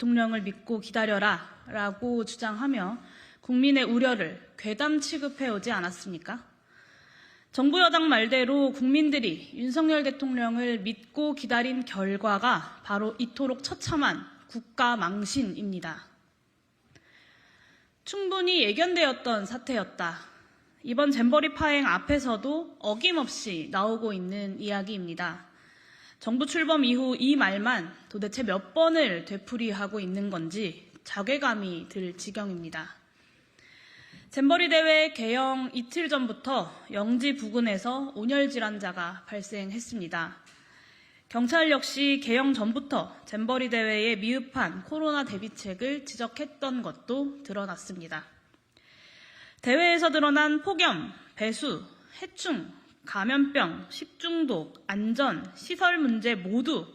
대통령을 믿고 기다려라 라고 주장하며 국민의 우려를 괴담 취급해오지 않았습니까? 정부 여당 말대로 국민들이 윤석열 대통령을 믿고 기다린 결과가 바로 이토록 처참한 국가 망신입니다. 충분히 예견되었던 사태였다. 이번 잼버리 파행 앞에서도 어김없이 나오고 있는 이야기입니다. 정부 출범 이후 이 말만 도대체 몇 번을 되풀이하고 있는 건지 자괴감이 들 지경입니다. 잼버리 대회 개영 이틀 전부터 영지 부근에서 온열 질환자가 발생했습니다. 경찰 역시 개영 전부터 잼버리 대회의 미흡한 코로나 대비책을 지적했던 것도 드러났습니다. 대회에서 드러난 폭염, 배수, 해충, 감염병, 식중독, 안전, 시설 문제 모두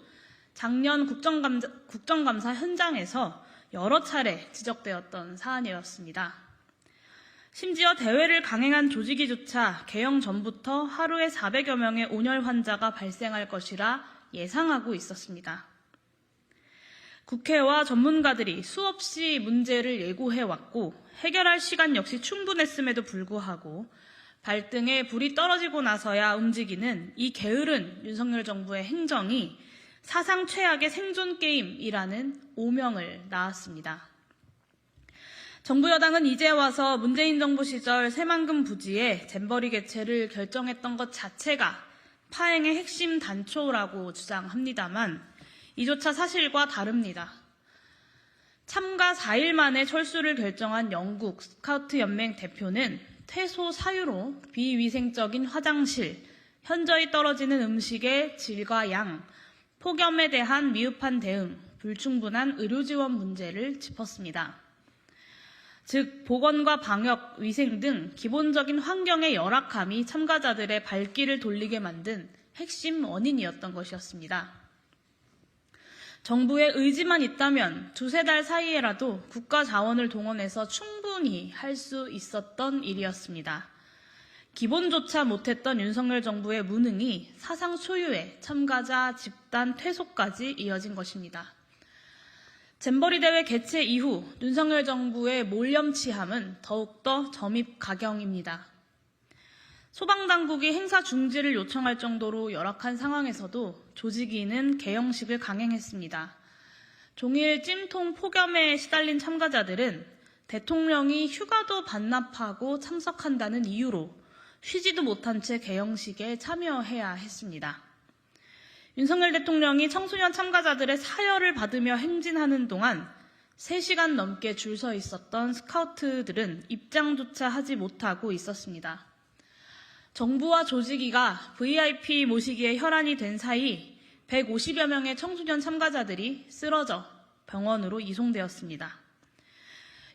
작년 국정감사 현장에서 여러 차례 지적되었던 사안이었습니다. 심지어 대회를 강행한 조직위조차 개영 전부터 하루에 400여 명의 온열 환자가 발생할 것이라 예상하고 있었습니다. 국회와 전문가들이 수없이 문제를 예고해왔고 해결할 시간 역시 충분했음에도 불구하고 발등에 불이 떨어지고 나서야 움직이는 이 게으른 윤석열 정부의 행정이 사상 최악의 생존 게임이라는 오명을 낳았습니다. 정부 여당은 이제 와서 문재인 정부 시절 새만금 부지에 잼버리 개최를 결정했던 것 자체가 파행의 핵심 단초라고 주장합니다만 이조차 사실과 다릅니다. 참가 4일 만에 철수를 결정한 영국 스카우트 연맹 대표는 퇴소 사유로 비위생적인 화장실, 현저히 떨어지는 음식의 질과 양, 폭염에 대한 미흡한 대응, 불충분한 의료 지원 문제를 짚었습니다. 즉 보건과 방역, 위생 등 기본적인 환경의 열악함이 참가자들의 발길을 돌리게 만든 핵심 원인이었던 것이었습니다. 정부의 의지만 있다면 두세 달 사이에라도 국가 자원을 동원해서 충분히 할 수 있었던 일이었습니다. 기본조차 못했던 윤석열 정부의 무능이 사상 초유의 참가자 집단 퇴소까지 이어진 것입니다. 잼버리 대회 개최 이후 윤석열 정부의 몰염치함은 더욱더 점입가경입니다. 소방당국이 행사 중지를 요청할 정도로 열악한 상황에서도 조직위는 개영식을 강행했습니다. 종일 찜통 폭염에 시달린 참가자들은 대통령이 휴가도 반납하고 참석한다는 이유로 쉬지도 못한 채 개영식에 참여해야 했습니다. 윤석열 대통령이 청소년 참가자들의 사열을 받으며 행진하는 동안 3시간 넘게 줄 서 있었던 스카우트들은 입장조차 하지 못하고 있었습니다. 정부와 조직위가 VIP 모시기에 혈안이 된 사이 150여 명의 청소년 참가자들이 쓰러져 병원으로 이송되었습니다.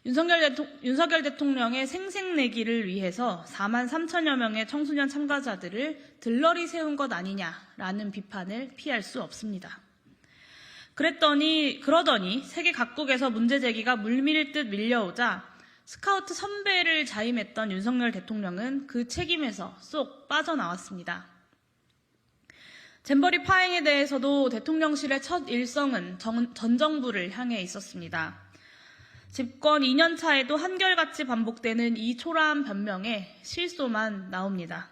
윤석열 대통령의 생색내기를 위해서 4만 3천여 명의 청소년 참가자들을 들러리 세운 것 아니냐라는 비판을 피할 수 없습니다. 그러더니 세계 각국에서 문제 제기가 물밀듯 밀려오자 스카우트 선배를 자임했던 윤석열 대통령은 그 책임에서 쏙 빠져나왔습니다. 잼버리 파행에 대해서도 대통령실의 첫 일성은 전 정부를 향해 있었습니다. 집권 2년 차에도 한결같이 반복되는 이 초라한 변명에 실소만 나옵니다.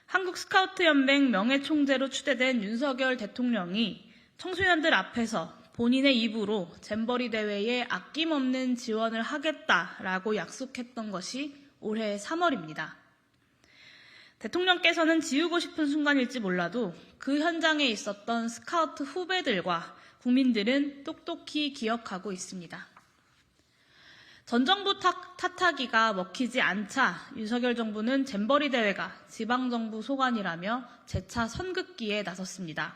한국 스카우트 연맹 명예총재로 추대된 윤석열 대통령이 청소년들 앞에서 본인의 입으로 잼버리 대회에 아낌없는 지원을 하겠다라고 약속했던 것이 올해 3월입니다. 대통령께서는 지우고 싶은 순간일지 몰라도 그 현장에 있었던 스카우트 후배들과 국민들은 똑똑히 기억하고 있습니다. 전 정부 탓하기가 먹히지 않자 윤석열 정부는 잼버리 대회가 지방정부 소관이라며 재차 선긋기에 나섰습니다.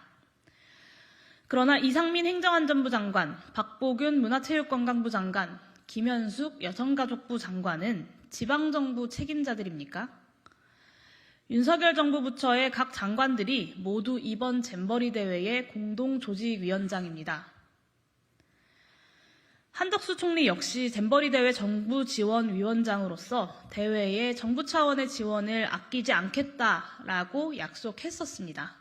그러나 이상민 행정안전부 장관, 박보균 문화체육관광부 장관, 김현숙 여성가족부 장관은 지방정부 책임자들입니까? 윤석열 정부 부처의 각 장관들이 모두 이번 잼버리 대회의 공동조직위원장입니다. 한덕수 총리 역시 잼버리 대회 정부지원위원장으로서 대회에 정부 차원의 지원을 아끼지 않겠다라고 약속했었습니다.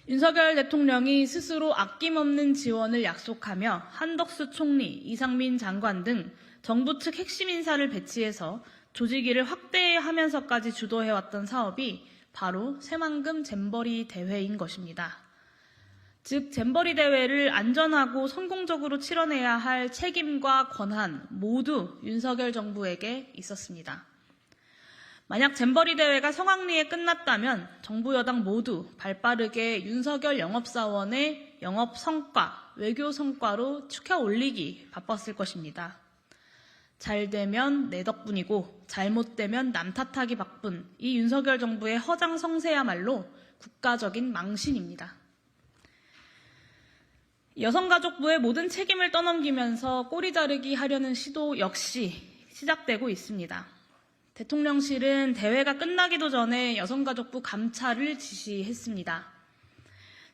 윤석열 대통령이 스스로 아낌없는 지원을 약속하며 한덕수 총리, 이상민 장관 등 정부 측 핵심 인사를 배치해서 조직위를 확대하면서까지 주도해왔던 사업이 바로 새만금 잼버리 대회인 것입니다. 즉 잼버리 대회를 안전하고 성공적으로 치러내야 할 책임과 권한 모두 윤석열 정부에게 있었습니다. 만약 잼버리 대회가 성황리에 끝났다면 정부 여당 모두 발빠르게 윤석열 영업사원의 영업 성과, 외교 성과로 축혀 올리기 바빴을 것입니다. 잘 되면 내 덕분이고 잘못되면 남 탓하기 바쁜 이 윤석열 정부의 허장성세야말로 국가적인 망신입니다. 여성가족부의 모든 책임을 떠넘기면서 꼬리 자르기 하려는 시도 역시 시작되고 있습니다. 대통령실은 대회가 끝나기도 전에 여성가족부 감찰을 지시했습니다.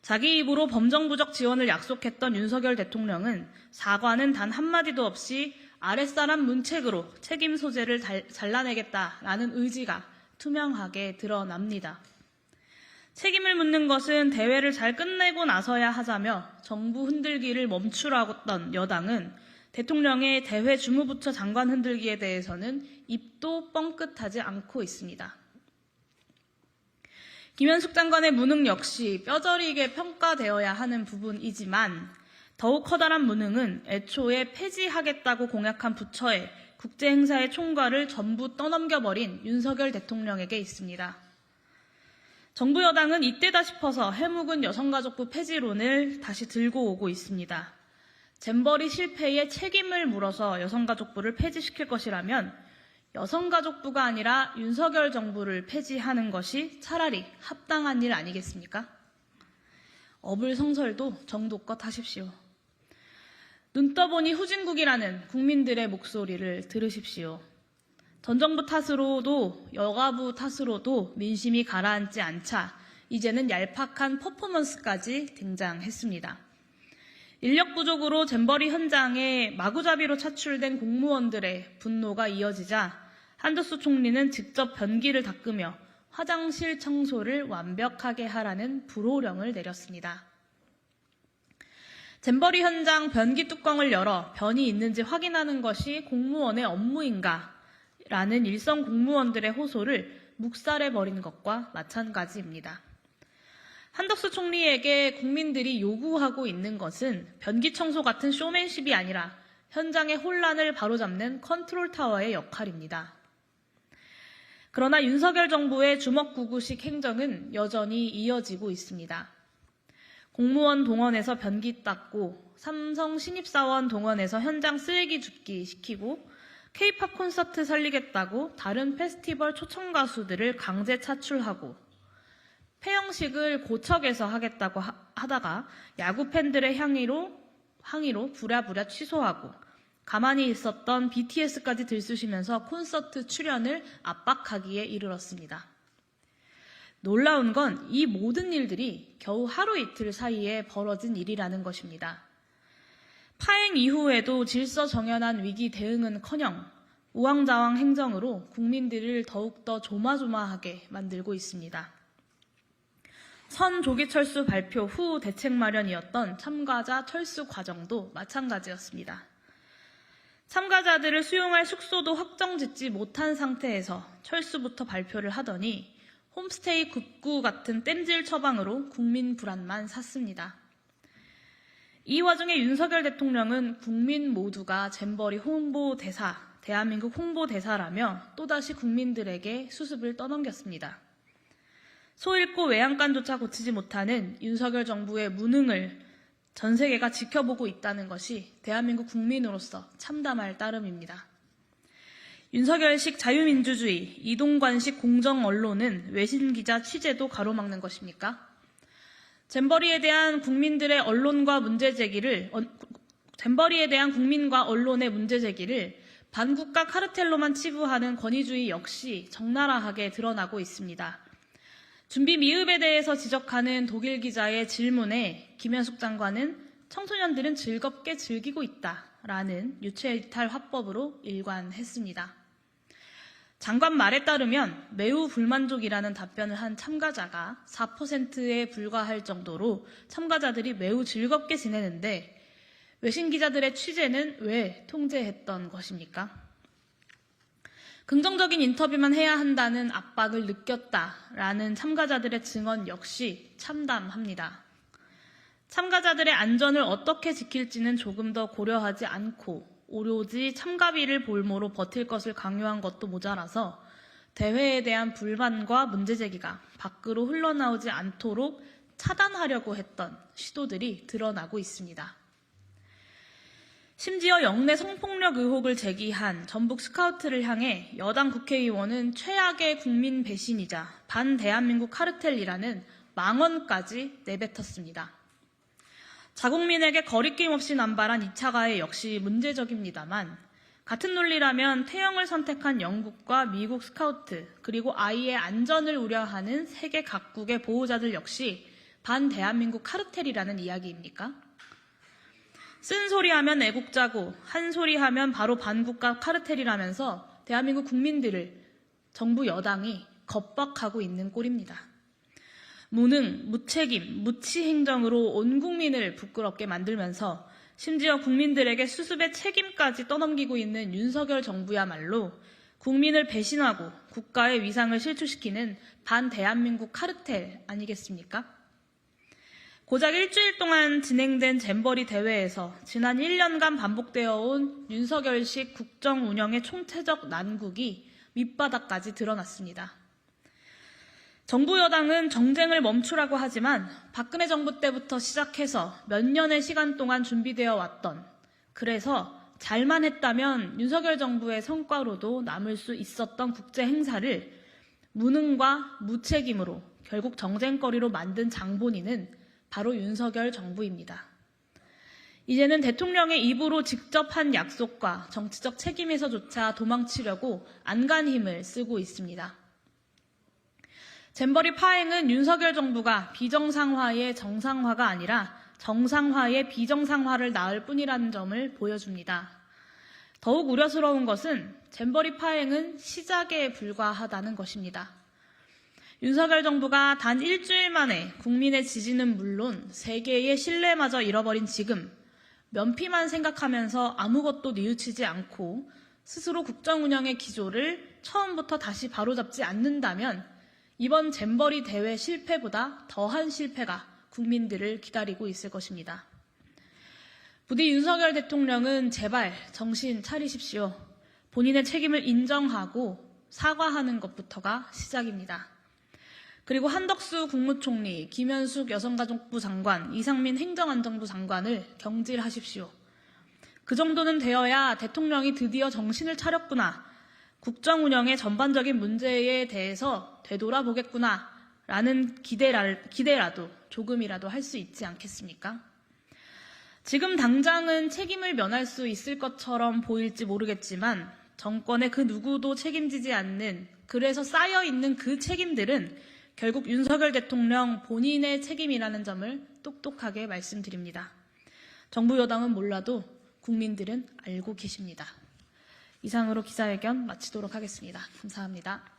자기 입으로 범정부적 지원을 약속했던 윤석열 대통령은 사과는 단 한마디도 없이 아랫사람 문책으로 책임 소재를 잘라내겠다라는 의지가 투명하게 드러납니다. 책임을 묻는 것은 대회를 잘 끝내고 나서야 하자며 정부 흔들기를 멈추라던 여당은 대통령의 대회 주무부처 장관 흔들기에 대해서는 입도 뻥끗하지 않고 있습니다. 김현숙 장관의 무능 역시 뼈저리게 평가되어야 하는 부분이지만 더욱 커다란 무능은 애초에 폐지하겠다고 공약한 부처의 국제행사의 총괄을 전부 떠넘겨버린 윤석열 대통령에게 있습니다. 정부 여당은 이때다 싶어서 해묵은 여성가족부 폐지론을 다시 들고 오고 있습니다. 잼버리 실패에 책임을 물어서 여성가족부를 폐지시킬 것이라면 여성가족부가 아니라 윤석열 정부를 폐지하는 것이 차라리 합당한 일 아니겠습니까? 어불성설도 정도껏 하십시오. 눈 떠보니 후진국이라는 국민들의 목소리를 들으십시오. 전 정부 탓으로도 여가부 탓으로도 민심이 가라앉지 않자 이제는 얄팍한 퍼포먼스까지 등장했습니다. 인력 부족으로 잼버리 현장에 마구잡이로 차출된 공무원들의 분노가 이어지자 한덕수 총리는 직접 변기를 닦으며 화장실 청소를 완벽하게 하라는 불호령을 내렸습니다. 잼버리 현장 변기 뚜껑을 열어 변이 있는지 확인하는 것이 공무원의 업무인가? 라는 일선 공무원들의 호소를 묵살해버린 것과 마찬가지입니다. 한덕수 총리에게 국민들이 요구하고 있는 것은 변기 청소 같은 쇼맨십이 아니라 현장의 혼란을 바로잡는 컨트롤타워의 역할입니다. 그러나 윤석열 정부의 주먹구구식 행정은 여전히 이어지고 있습니다. 공무원 동원해서 변기 닦고 삼성 신입사원 동원해서 현장 쓰레기 줍기 시키고 K-팝 콘서트 살리겠다고 다른 페스티벌 초청 가수들을 강제 차출하고 폐영식을 고척에서 하겠다고 하다가 야구 팬들의 항의로 부랴부랴 취소하고 가만히 있었던 BTS까지 들쑤시면서 콘서트 출연을 압박하기에 이르렀습니다. 놀라운 건 이 모든 일들이 겨우 하루 이틀 사이에 벌어진 일이라는 것입니다. 파행 이후에도 질서정연한 위기 대응은커녕 우왕좌왕 행정으로 국민들을 더욱더 조마조마하게 만들고 있습니다. 선조기철수 발표 후 대책 마련이었던 참가자 철수 과정도 마찬가지였습니다. 참가자들을 수용할 숙소도 확정짓지 못한 상태에서 철수부터 발표를 하더니 홈스테이 급구 같은 땜질 처방으로 국민 불안만 샀습니다. 이 와중에 윤석열 대통령은 국민 모두가 잼버리 홍보대사, 대한민국 홍보대사라며 또다시 국민들에게 수습을 떠넘겼습니다. 소 잃고 외양간조차 고치지 못하는 윤석열 정부의 무능을 전 세계가 지켜보고 있다는 것이 대한민국 국민으로서 참담할 따름입니다. 윤석열식 자유민주주의, 이동관식 공정언론은 외신기자 취재도 가로막는 것입니까? 잼버리에 대한 국민과 언론의 문제 제기를 반국가 카르텔로만 치부하는 권위주의 역시 적나라하게 드러나고 있습니다. 준비 미흡에 대해서 지적하는 독일 기자의 질문에 김현숙 장관은 청소년들은 즐겁게 즐기고 있다라는 유체이탈 화법으로 일관했습니다. 장관 말에 따르면 매우 불만족이라는 답변을 한 참가자가 4%에 불과할 정도로 참가자들이 매우 즐겁게 지내는데 외신 기자들의 취재는 왜 통제했던 것입니까? 긍정적인 인터뷰만 해야 한다는 압박을 느꼈다라는 참가자들의 증언 역시 참담합니다. 참가자들의 안전을 어떻게 지킬지는 조금 더 고려하지 않고 오로지 참가비를 볼모로 버틸 것을 강요한 것도 모자라서 대회에 대한 불만과 문제 제기가 밖으로 흘러나오지 않도록 차단하려고 했던 시도들이 드러나고 있습니다. 심지어 영내 성폭력 의혹을 제기한 전북 스카우트를 향해 여당 국회의원은 최악의 국민 배신이자 반대한민국 카르텔이라는 망언까지 내뱉었습니다. 자국민에게 거리낌 없이 남발한 2차 가해 역시 문제적입니다만 같은 논리라면 태영을 선택한 영국과 미국 스카우트 그리고 아이의 안전을 우려하는 세계 각국의 보호자들 역시 반대한민국 카르텔이라는 이야기입니까? 쓴소리하면 애국자고 한 소리하면 바로 반국가 카르텔이라면서 대한민국 국민들을 정부 여당이 겁박하고 있는 꼴입니다. 무능, 무책임, 무치 행정으로 온 국민을 부끄럽게 만들면서 심지어 국민들에게 수습의 책임까지 떠넘기고 있는 윤석열 정부야말로 국민을 배신하고 국가의 위상을 실추시키는 반대한민국 카르텔 아니겠습니까? 고작 일주일 동안 진행된 잼버리 대회에서 지난 1년간 반복되어 온 윤석열식 국정 운영의 총체적 난국이 밑바닥까지 드러났습니다. 정부 여당은 정쟁을 멈추라고 하지만 박근혜 정부 때부터 시작해서 몇 년의 시간 동안 준비되어 왔던, 그래서 잘만 했다면 윤석열 정부의 성과로도 남을 수 있었던 국제 행사를 무능과 무책임으로 결국 정쟁거리로 만든 장본인은 바로 윤석열 정부입니다. 이제는 대통령의 입으로 직접 한 약속과 정치적 책임에서조차 도망치려고 안간 힘을 쓰고 있습니다. 잼버리 파행은 윤석열 정부가 비정상화의 정상화가 아니라 정상화의 비정상화를 낳을 뿐이라는 점을 보여줍니다. 더욱 우려스러운 것은 잼버리 파행은 시작에 불과하다는 것입니다. 윤석열 정부가 단 일주일 만에 국민의 지지는 물론 세계의 신뢰마저 잃어버린 지금 면피만 생각하면서 아무것도 뉘우치지 않고 스스로 국정 운영의 기조를 처음부터 다시 바로잡지 않는다면 이번 잼버리 대회 실패보다 더한 실패가 국민들을 기다리고 있을 것입니다. 부디 윤석열 대통령은 제발 정신 차리십시오. 본인의 책임을 인정하고 사과하는 것부터가 시작입니다. 그리고 한덕수 국무총리, 김현숙 여성가족부 장관, 이상민 행정안전부 장관을 경질하십시오. 그 정도는 되어야 대통령이 드디어 정신을 차렸구나, 국정 운영의 전반적인 문제에 대해서 되돌아보겠구나 라는 기대라도 조금이라도 할 수 있지 않겠습니까? 지금 당장은 책임을 면할 수 있을 것처럼 보일지 모르겠지만 정권의 그 누구도 책임지지 않는, 그래서 쌓여있는 그 책임들은 결국 윤석열 대통령 본인의 책임이라는 점을 똑똑하게 말씀드립니다. 정부 여당은 몰라도 국민들은 알고 계십니다. 이상으로 기자회견 마치도록 하겠습니다. 감사합니다.